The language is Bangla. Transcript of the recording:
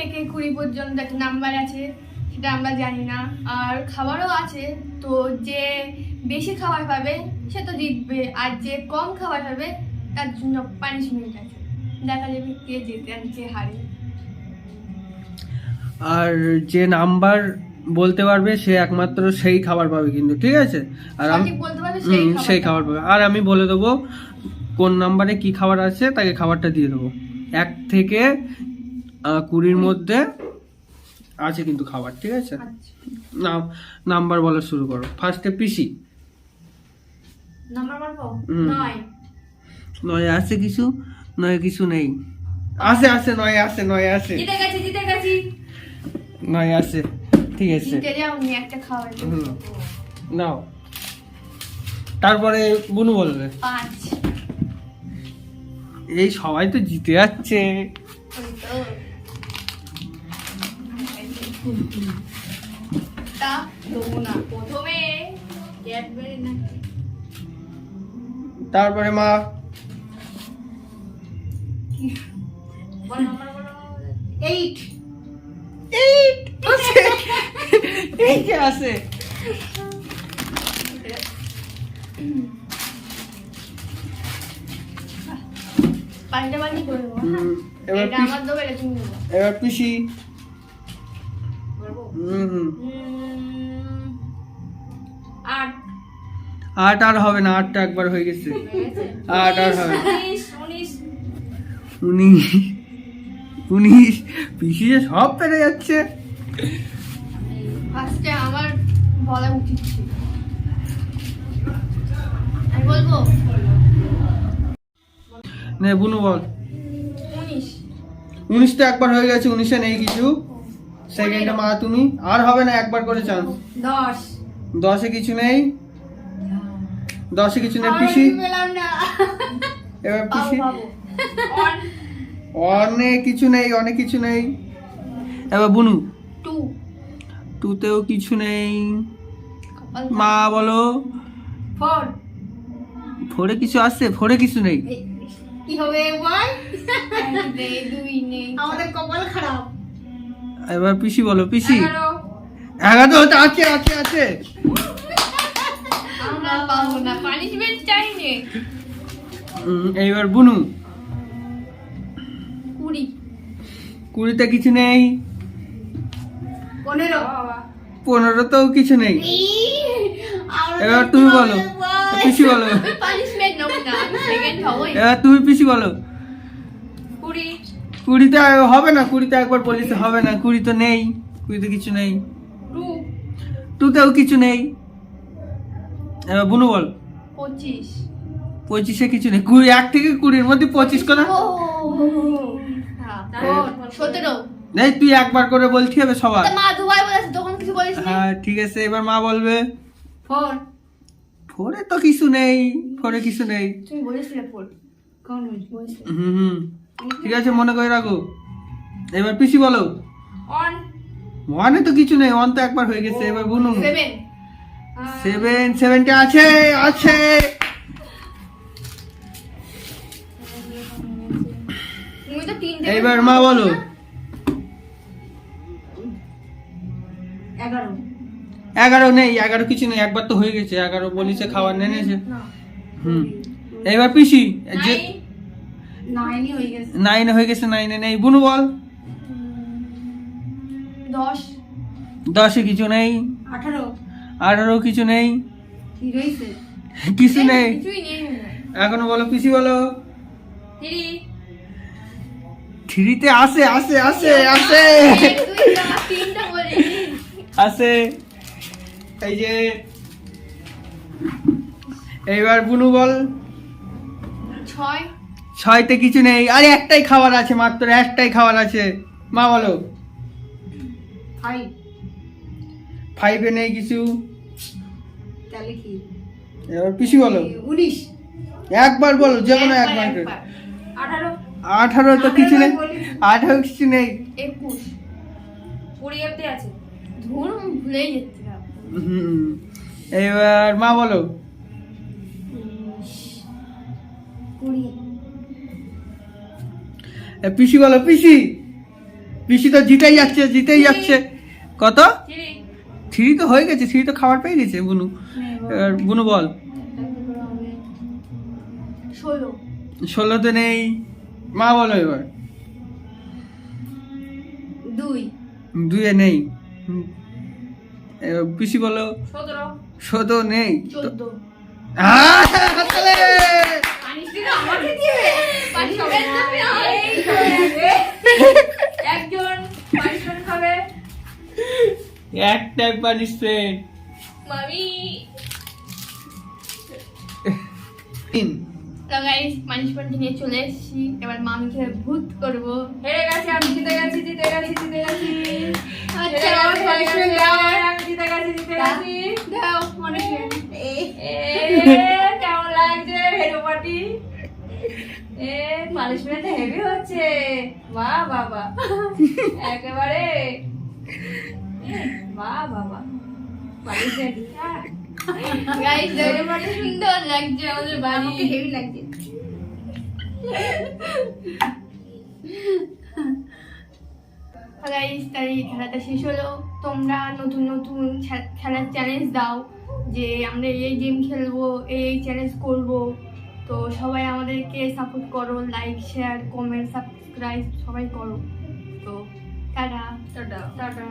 থেকে 20 পর্যন্ত একটা নাম্বার আছে, সেটা আমরা জানি না। আর খাবারও আছে, তো যে বেশি খাবার পাবে সে তো জিতবে, আর যে কম খাবার পাবে তার জন্য পানিশমেন্ট আছে। দেখা যাবে কে জেতে আর কে হারে। আর যে নাম্বার বলতে পারবে সে একমাত্র সেই খাবার পাবে কিন্তু, ঠিক আছে? আর আমি সঠিক বলতে পারবে সেই খাবার পাবে। আর আমি বলে দেবো কোন নাম্বারে কি খাবার আছে, তাকে খাবারটা দিয়ে দেবো। 1 থেকে 20-র মধ্যে আছে কিন্তু খাবার, ঠিক আছে? আচ্ছা, নাম্বার বলা শুরু করো। ফার্স্টে পিসি। নাম্বার বলবো? 9। 9 আছে কিছু? 9 কিছু নেই। আছে 9 আছে, 9 আছে। জিতে গেছি। 9 আছে, ঠিক আছে। জিতে যাও, নি একটা খাবার নাও। তারপরে বুনু বলবে। 5। এই সবাই তো জিতে যাচ্ছে। তা দেবো না, প্রথমে ক্যাডবেরি না। তারপরে মা। বলো নাম্বার বলো। 8 আছে। এই যে আছে। পাল্টাপাল্টি করে দেবো। এবার এটা আমার দেবো, এটা তুমি দেবো। এবার পিসি। বলবো? 8 8 আর হবে না, 8টা একবার হয়ে গেছে। 8 আর হবে না। 19 পিসি যে সব পেরে যাচ্ছে। ফার্স্টে আমার বলা উচিত ছিল। আমি বলবো নে বুনু বল। 19। 19 তো একবার হয়ে গেছে, 19-এ নেই কিছু। সেকেন্ডে মা তুমি। আর হবে না, একবার করে চান্স। 10। 10-এ কিছু নেই। 10-এ কিছু নেই পিসি। পেলাম না। এবার পিসি। পাবো। অনেক কিছু নেই, অনেক কিছু নেই। এবার বুনু। 2। 2-তেও কিছু নেই। মা বলো। 4। 4-এ কিছু আছে? 4-এ কিছু নেই। কি হবে বল? 2 নেই, আমাদের কপাল খারাপ। এবার পিসি বলো, পিসি। 11। 11 তো আছে আছে আছে। আমরা পাবো না, পানিশমেন্ট চাই নে। এইবার বুনু। 20। 20-তে কিছু নেই। 15। 15-তেও কিছু নেই। এবার তুমি বলো, পিসি বলো। পানিশমেন্ট নেব না, আমি সেকেন্ড হবই। এবার তুমি পিসি বলো। 20। 20-তে হবে না, 20-তে একবার বলিস হবে না। 20 তো নেই, 20-তে কিছু নেই। 2। 2-তেও কিছু নেই। এবার বুনু বল। 25। 25-এ কিছু নেই। 1 থেকে 20-র মধ্যে 25 করে। 17। নেই, তুই একবার করে বলতে হবে সবার। মা দুবার বলেছে, তখন কিছু বলিস না। হ্যাঁ ঠিক আছে, এবার মা বলবে। 4। 4-এ তো কিছু নেই, 4-এ কিছু নেই। তুমি বলেছিলে 4। কোন বলেছিলে? হুম ঠিক আছে, মনে করে রাখো। এবার পিসি বলো। 1। 1-এ তো কিছু নেই, 1 তো একবার হয়ে গেছে। এবার বুনু। 7। 7-টা আছে আছে। তুমি তো 3 এইবার মা বলো। 11। 11 নেই, 11 কিছু নেই, একবার তো হয়ে গেছে। 11 বলিছে খাবার নেনেছে। এইবার পিসি যে 9 হয়ে গেছে। 9 হয়ে গেছে, 9-এ নেই। বুনু বল। 10। 10-এ কিছু নেই। 18। 18 কিছু নেই, কি রইছে? কিছু নেই। কিছুই নেই মনে হয়। এখনো বলো, পিসি বলো। 3। 3-তে আছে আছে আছে আছে 1 2 3টা বলিনি। আছে। এই যে এইবার বুনু বল। 6। 6-তে কিছু নেই। আরে একটাই খাবার আছে, মাত্র একটাই খাবার আছে। মা বলো। 5। 5-এ নেই কিছু। তাহলে কি? এবার পিসি বলো। 19। একবার বলো, যে কোনো একবার। 18। 18 তো কিছু নেই। 18 কিছু নেই। 21। 20 অবধি আছে। ধুর, ভুলেই যাচ্ছিলাম। এবার মা বলো। 20। পিসি বলো, পিসি। পিসি তো জিতেই যাচ্ছে কত চিড়ি 3 তো হয়ে গেছে, 3 তো খাবার পেয়ে গেছে বুনু। এবার বুনু বল। 16 16 তো নেই, মা বলো এবার। 2 2 নেই, এবার পিসি বলো। 17 17 নেই। 14 হাততালি। পানি দিলে আমাকে দিবে পানি সবাই একজন পানিশমেন্ট খাবে একটাই পানিশমেন্ট। মামি। 3 তো গাইস পানিশমেন্ট নিয়ে চলে এসেছি, এবার মামিকে ভূত করব। হেরে গেছি আমি, জিতে গেছি। আচ্ছা আমার পানিশমেন্ট দাও, আমি জিতে গেছি। দাও পানিশমেন্ট। কেমন লাগছে হেরো পার্টি? পানিশমেন্ট হেভি হচ্ছে, বাহ বাবা একেবারে বাহ বাবা। পানিশমেন্ট গাইস দেখো কত সুন্দর লাগছে আমাদের বাড়ি, আমাকে হেভি লাগছে। গাইস তাই খেলাটা শেষ হলো। তোমরা নতুন নতুন খেলার চ্যালেঞ্জ দাও যে আমরা এই গেম খেলবো, এই চ্যালেঞ্জ করব। তো সবাই আমাদেরকে সাপোর্ট করো, লাইক শেয়ার কমেন্ট সাবস্ক্রাইব সবাই করো। তো টাটা টাটা টাটা।